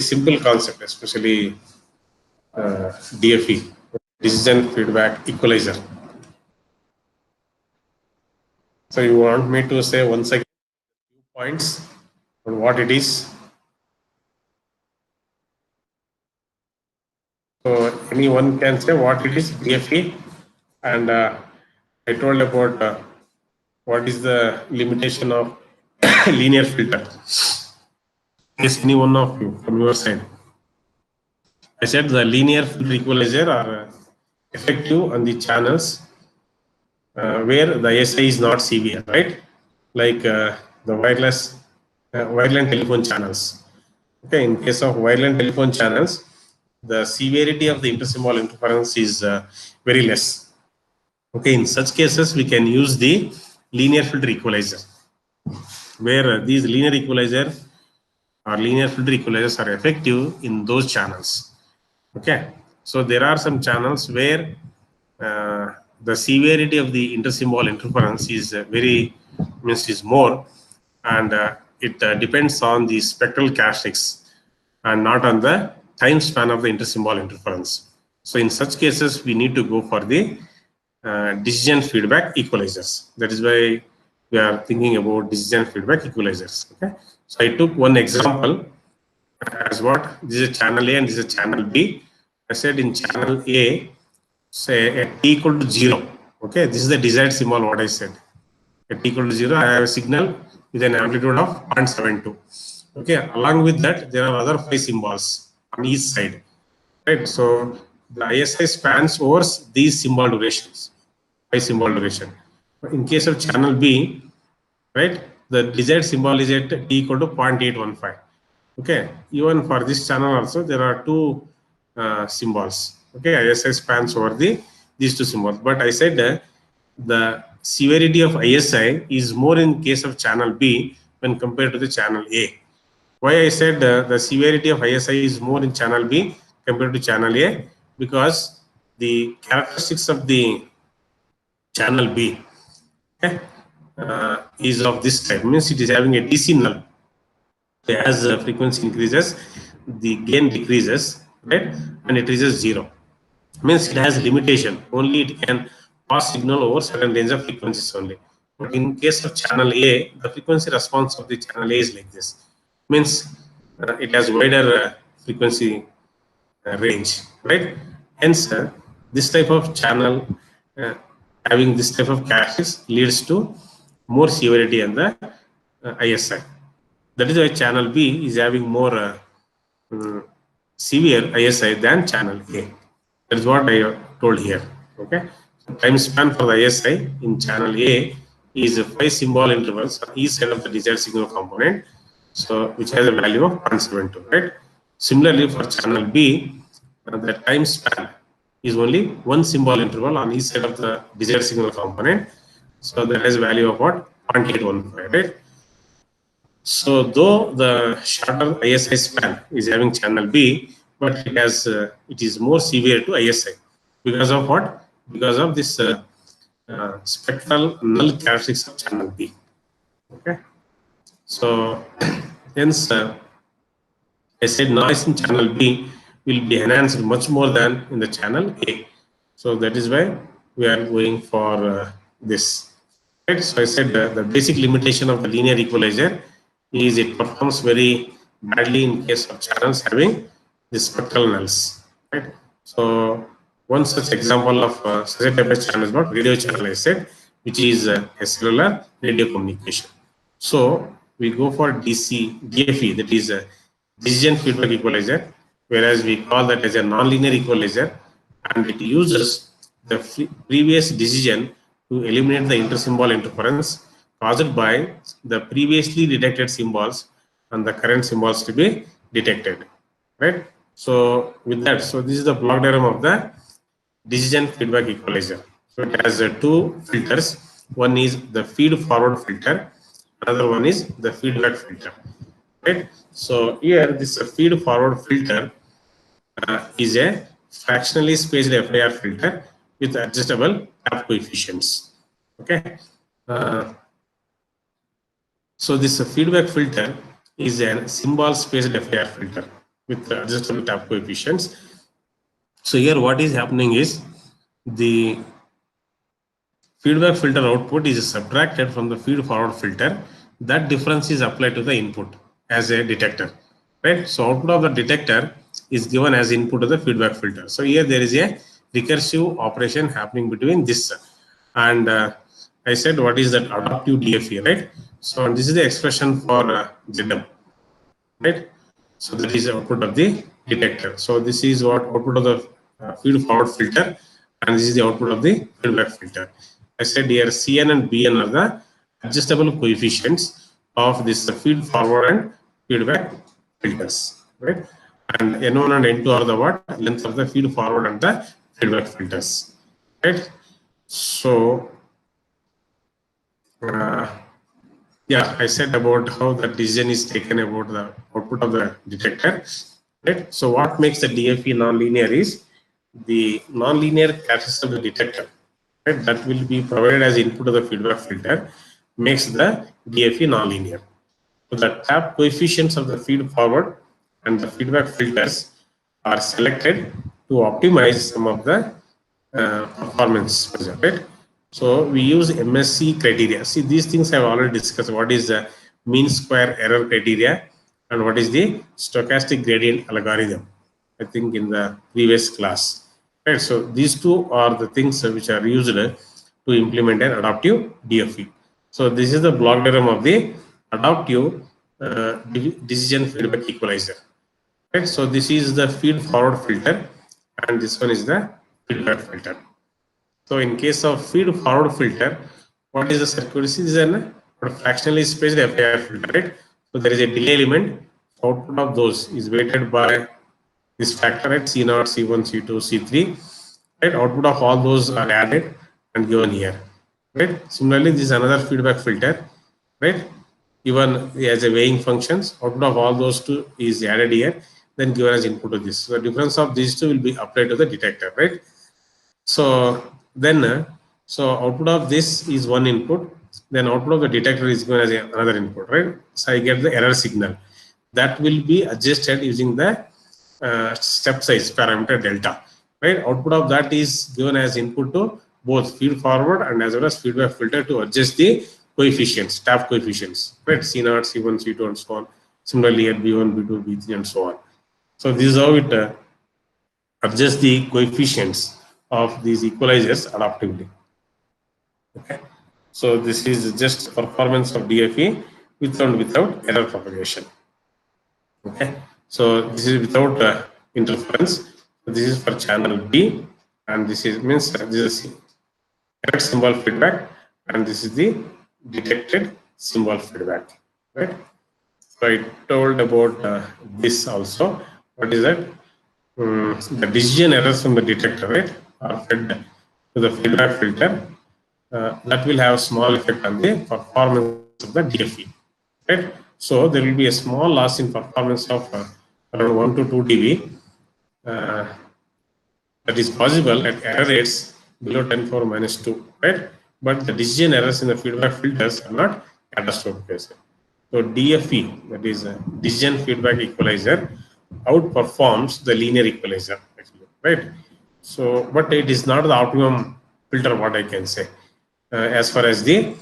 simple concept, especially DFE, decision feedback equalizer. So you want me to say once again 2 points on what it is? So anyone can say what it is, DFE, and I told about what is the limitation of linear filter. Yes, any one of you from your side. I said the linear filter equalizer are effective on the channels where the SI is not severe, right? Like the wireless wireline telephone channels. Okay, in case of wireline telephone channels, the severity of the intersymbol interference is very less. Okay, in such cases, we can use the linear filter equalizer, where these linear equalizer or linear filter equalizers are effective in those channels. Okay, so there are some channels where the severity of the intersymbol interference is is more, and it depends on the spectral characteristics and not on the time span of the intersymbol interference. So in such cases, we need to go for the decision feedback equalizers. That is why we are thinking about decision feedback equalizers. Okay, so I took one example as what this is channel A and this is channel B. I said in channel A, say at t equal to 0. Okay, this is the desired symbol. What I said at t equal to 0, I have a signal with an amplitude of 0.72. Okay, along with that, there are other 5 symbols on each side. Right, so the ISI spans over these symbol durations, 5 symbol duration. In case of channel B, right, the desired symbol is at t equal to 0.815. Okay, even for this channel also there are 2 symbols. Okay, ISI spans over these 2 symbols. But I said the severity of ISI is more in case of channel B when compared to the channel A. Why I said the severity of ISI is more in channel B compared to channel A? Because the characteristics of the channel B, okay, is of this type. Means it is having a DC null. As the frequency increases, the gain decreases, right, and it reaches 0. Means it has limitation. Only it can pass signal over certain range of frequencies only. But in case of channel A, the frequency response of the channel A is like this. Means it has wider frequency range, right? Hence, this type of channel having this type of characteristics leads to more severity in the ISI. That is why channel B is having more severe ISI than channel A. That is what I told here. Okay. So time span for the ISI in channel A is 5 symbol intervals on each side of the desired signal component. So which has a value of 0.72, right? Similarly, for channel B, the time span is only 1 symbol interval on each side of the desired signal component. So that has a value of what? 0.815, right? So though the shorter ISI span is having channel B, but it is more severe to ISI because of what? Because of this spectral null characteristics of channel B. Okay. So hence I said noise in channel B will be enhanced much more than in the channel A. So that is why we are going for this. Right? So I said the basic limitation of the linear equalizer is it performs very badly in case of channels having the spectral nulls. Right? So one such example of such a type of channel is what radio channel I said, which is a cellular radio communication. So we go for DFE, that is a decision feedback equalizer, whereas we call that as a nonlinear equalizer, and it uses the previous decision to eliminate the intersymbol interference caused by the previously detected symbols and the current symbols to be detected, right? So with that, so this is the block diagram of the decision feedback equalizer. So it has 2 filters. One is the feed forward filter, another one is the feedback filter, right? So here this feed forward filter is a fractionally spaced FIR filter with adjustable tap coefficients. Okay. So this feedback filter is a symbol spaced FIR filter with adjustable tap coefficients. So here what is happening is the feedback filter output is subtracted from the feed forward filter. That difference is applied to the input as a detector, right? So output of the detector is given as input to the feedback filter. So here there is a recursive operation happening between this and I said what is that adaptive DFE, right? So and this is the expression for ZM, right? So that is the output of the detector. So this is what output of the feed forward filter, and this is the output of the feedback filter. I said here Cn and Bn are the adjustable coefficients of this feed forward and feedback filters, right? And N1 and N2 are the what length of the feed forward and the feedback filters, right? So yeah, I said about how the decision is taken about the output of the detector, right? So what makes the DFE non-linear is the non-linear characteristic of the detector, right? That will be provided as input to the feedback filter makes the DFE non-linear. So the tap coefficients of the feed forward and the feedback filters are selected to optimize some of the performance measure, right? So we use MSC criteria. See, these things I've already discussed. What is the mean square error criteria and what is the stochastic gradient algorithm? I think in the previous class, right? So these two are the things which are used to implement an adaptive DFE. So this is the block diagram of the adaptive decision feedback equalizer. Right, so this is the feed forward filter, and this one is the feedback filter. So in case of feed forward filter, what is the circuit? This is an fractionally spaced FIR filter, right? So there is a delay element. Output of those is weighted by this factor, right? C0, C1, C2, C3. Right? Output of all those are added and given here. Right? Similarly, this is another feedback filter, right? Even as a weighing functions, output of all those two is added here, then given as input to this. So the difference of these two will be applied to the detector, right? So then, so output of this is one input, then output of the detector is given as another input, right? So I get the error signal that will be adjusted using the step size parameter delta, right? Output of that is given as input to both feed forward and as well as feedback filter to adjust the coefficients, tap coefficients, right? C0, C1, C2, and so on. Similarly, at B1, B2, B3, and so on. So this is how it adjusts the coefficients of these equalizers adaptively. Okay. So this is just performance of DFE with and without error propagation. Okay. So this is without interference. So this is for channel B, and this is means this is correct symbol feedback, and this is the detected symbol feedback, right? So I told about this also. What is that? The decision errors from the detector, right, are fed to the feedback filter. That will have small effect on the performance of the DFE, right? So there will be a small loss in performance of around 1 to 2 dB. That is possible at error rates below 10 power minus 2, right? But the decision errors in the feedback filters are not catastrophic. So DFE, that is a decision feedback equalizer, outperforms the linear equalizer, actually, right? So, but it is not the optimum filter, what I can say, as far as the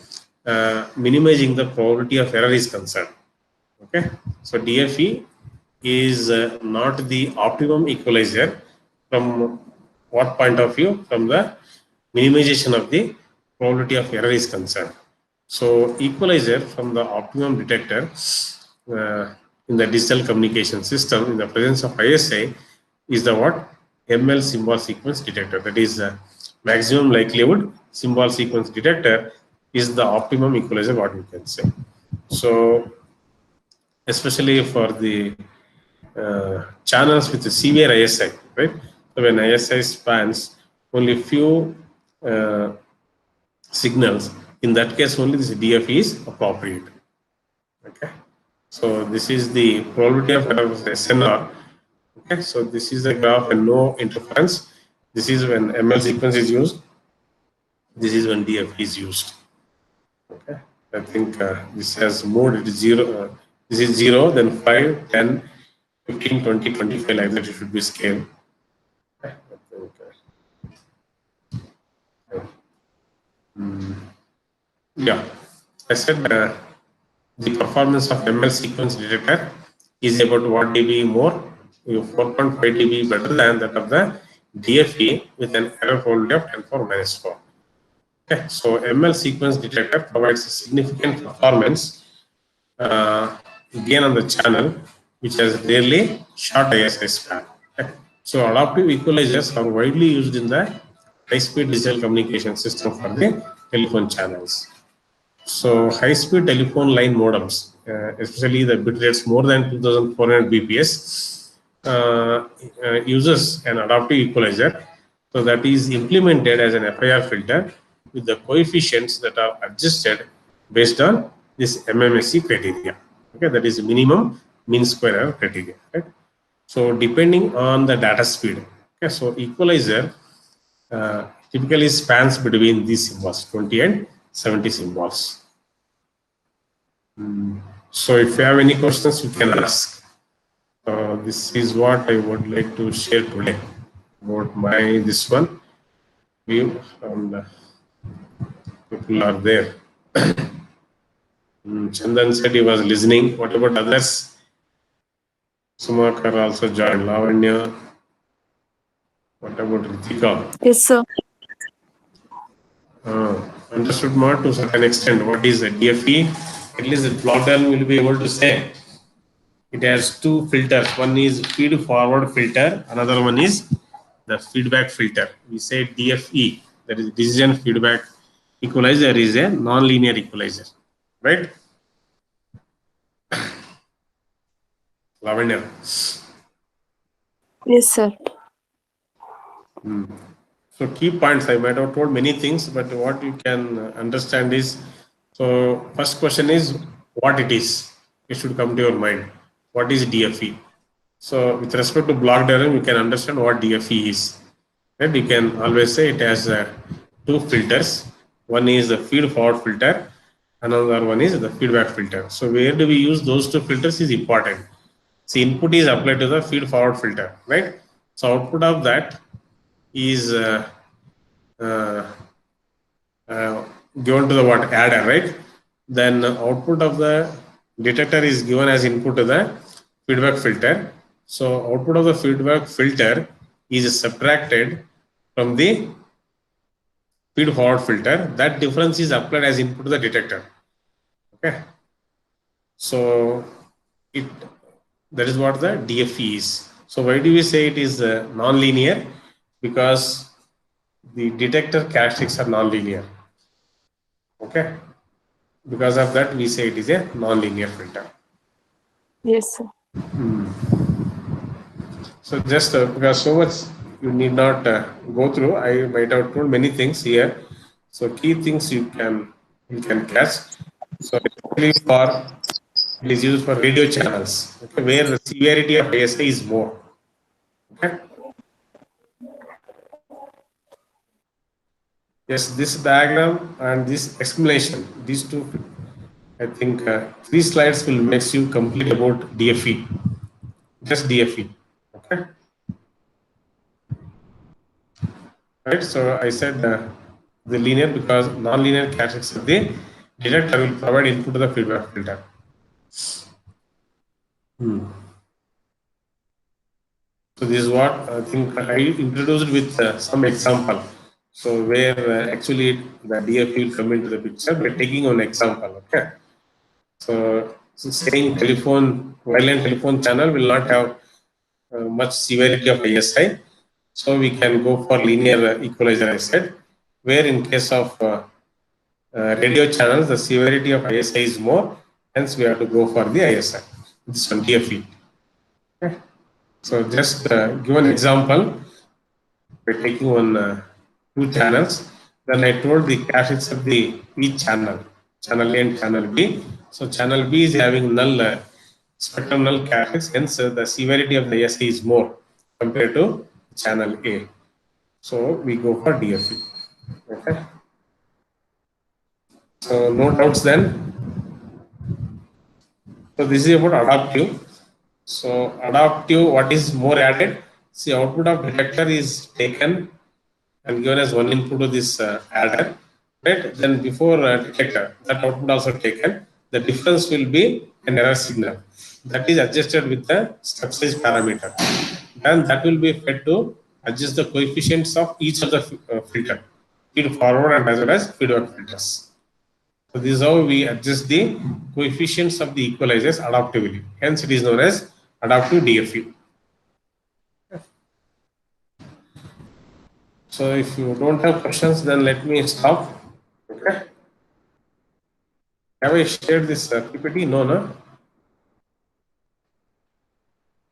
minimizing the probability of error is concerned. Okay, so DFE is not the optimum equalizer from what point of view? From the minimization of the probability of error is concerned. So equalizer from the optimum detector in the digital communication system in the presence of ISI is the what? ML symbol sequence detector. That is maximum likelihood symbol sequence detector is the optimum equalizer, what you can say. So especially for the channels with the severe ISI, right? So when ISI spans only few signals, in that case only this DFE is appropriate. Okay, so this is the probability of error of SNR. Okay, so this is the graph and no interference. This is when ML sequence is used. This is when DFE is used. Okay, I think this has mode. It is 0. This is 0, then 5, 10, 15, 20, 25 like that it should be scale. Yeah, I said the performance of ML sequence detector is about what dB more, 4.5 dB better than that of the DFE with an error quality of 10 power minus 4. Okay, so ML sequence detector provides a significant performance gain on the channel, which has rarely short ISI span. Okay. So adaptive equalizers are widely used in the high-speed digital communication system for the telephone channels. So high-speed telephone line modems, especially the bit rates more than 2400 bps, uses an adaptive equalizer. So that is implemented as an FIR filter with the coefficients that are adjusted based on this MMSE criteria. Okay, that is minimum mean square error criteria. Right? So depending on the data speed. Okay, so equalizer typically spans between these symbols, 20 and 70 symbols. So if you have any questions, you can ask. This is what I would like to share today about my this one view, and people are there. Chandan said he was listening. What about others? Sumakar also joined. Lavanya. What about Ritika? Yes, sir. Understood more to a certain extent. What is a DFE? At least the Blockdown will be able to say. It has two filters. One is feed forward filter. Another one is the feedback filter. We say DFE. That is decision feedback equalizer is a non-linear equalizer. Right? Lavanya. Yes, sir. So key points, I might have told many things, but what you can understand is, so first question is what it is. It should come to your mind. What is DFE? So with respect to block diagram, you can understand what DFE is. Right? You can always say it has two filters. One is the feed forward filter. Another one is the feedback filter. So where do we use those two filters is important. So input is applied to the feed forward filter, right? So output of that is uh, given to the what adder, right? Then output of the detector is given as input to the feedback filter. So output of the feedback filter is subtracted from the feed forward filter. That difference is applied as input to the detector. Okay. So it that is what the DFE is. So why do we say it is non-linear? Because the detector characteristics are non-linear. Okay. Because of that, we say it is a non-linear filter. Yes, sir. So just because so much you need not go through, I might have told many things here. So key things you can catch. So especially for it is used for radio channels, okay, where the severity of ASI is more. Okay. Yes, this diagram and this explanation, these two, I think 3 slides will make you complete about DFE, just DFE. Okay. Right. So I said the linear because non-linear characteristics of the detector will provide input to the feedback filter. So this is what I think I introduced with some example. So where actually the DFE will come into the picture by taking one example. Okay. So saying violent telephone channel will not have much severity of ASI. So we can go for linear equalizer, I said, where in case of radio channels, the severity of ISI is more, hence we have to go for the ISI. This one DFE. Okay. So just give an example by taking one two channels. Then I told the characteristics of the each channel, channel A and channel B. So channel B is having null spectrum null characteristics, hence the severity of the ISI is more compared to channel A. So we go for DFE. Okay. So no doubts then. So this is about adaptive. So adaptive, what is more added? See, output of detector is taken and given as one input to this adder, right? Then before detector, that output also taken. The difference will be an error signal that is adjusted with the step size parameter. Then that will be fed to adjust the coefficients of each of the filter, feed forward and as well as feedback filters. So this is how we adjust the coefficients of the equalizers adaptively. Hence, it is known as adaptive DFE. So if you don't have questions, then let me stop. Okay. Have I shared this PPT? No, no.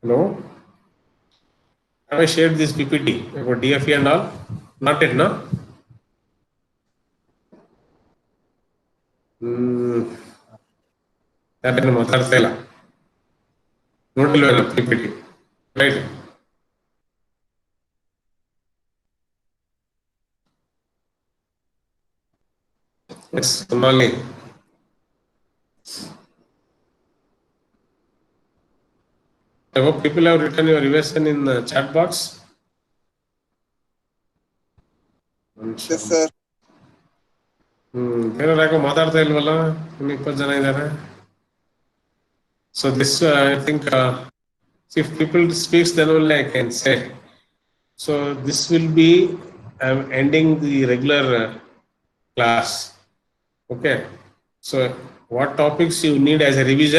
No. Have I shared this PPT about DFE and all? Not yet, no. ಯಾಕಂದ್ರೆ ಮಾತಾಡ್ತಾ ಇಲ್ಲ ನೋಡಿಲ್ವೇನೋ PPT, right? Yes, Sonali. I hope people have written your revision in the chat box. Yes, sir. ಬೇರೆ ಯಾಕೋ ಮಾತಾಡ್ತಾ ಇಲ್ವಲ್ಲ, ಇನ್ನು 20 ಜನ ಇದ್ದಾರೆ. So this I think if people speaks, then only I can say. So this will be, I'm ending the regular class. Okay. So what topics you need as a revision?